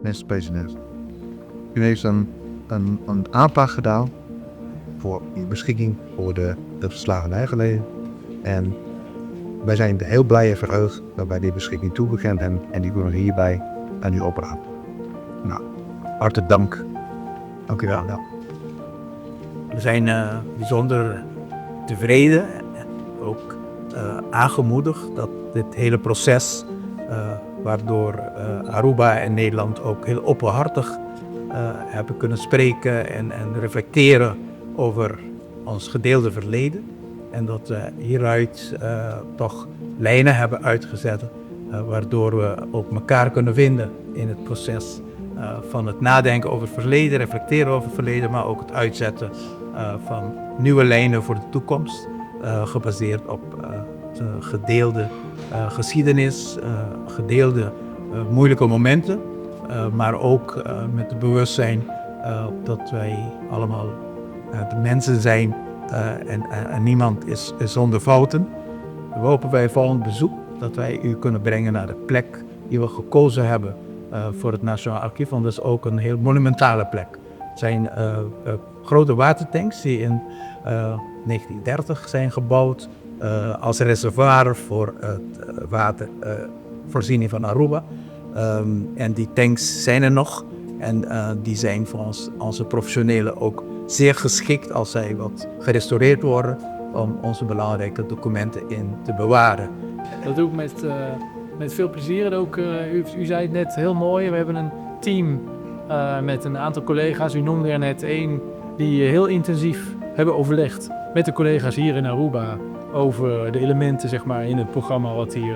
Minister-president, u heeft een aanpak gedaan voor uw beschikking voor de slavernijgeleden. En wij zijn heel blij en verheugd dat wij die beschikking toegekend hebben en die kunnen we hierbij aan u oprapen. Nou, hartelijk dank. Dank u wel. Ja. We zijn bijzonder tevreden en ook aangemoedigd dat dit hele proces, waardoor Aruba en Nederland ook heel openhartig hebben kunnen spreken en reflecteren over ons gedeelde verleden. En dat we hieruit toch lijnen hebben uitgezet, waardoor we ook elkaar kunnen vinden in het proces van het nadenken over het verleden, reflecteren over het verleden, maar ook het uitzetten van nieuwe lijnen voor de toekomst, gebaseerd op gedeelde geschiedenis, gedeelde moeilijke momenten, maar ook met het bewustzijn dat wij allemaal de mensen zijn en niemand is zonder fouten. We hopen bij volgend bezoek dat wij u kunnen brengen naar de plek die we gekozen hebben voor het Nationaal Archief, want dat is ook een heel monumentale plek. Het zijn grote watertanks die in 1930 zijn gebouwd als reservoir voor het watervoorziening van Aruba. En die tanks zijn er nog en die zijn voor onze professionelen ook zeer geschikt als zij wat gerestaureerd worden om onze belangrijke documenten in te bewaren. Dat doe ik met veel plezier. En ook, u zei het net heel mooi, we hebben een team met een aantal collega's. U noemde er net één die heel intensief hebben overlegd met de collega's hier in Aruba over de elementen zeg maar, in het programma wat hier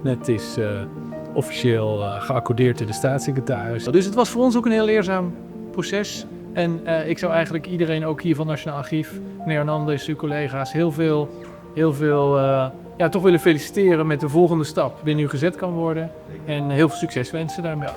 net is officieel geaccordeerd door de staatssecretaris. Dus het was voor ons ook een heel leerzaam proces. En ik zou eigenlijk iedereen, ook hier van het Nationaal Archief, meneer Hernandez, uw collega's, heel veel toch willen feliciteren met de volgende stap die nu gezet kan worden. En heel veel succes wensen daarmee.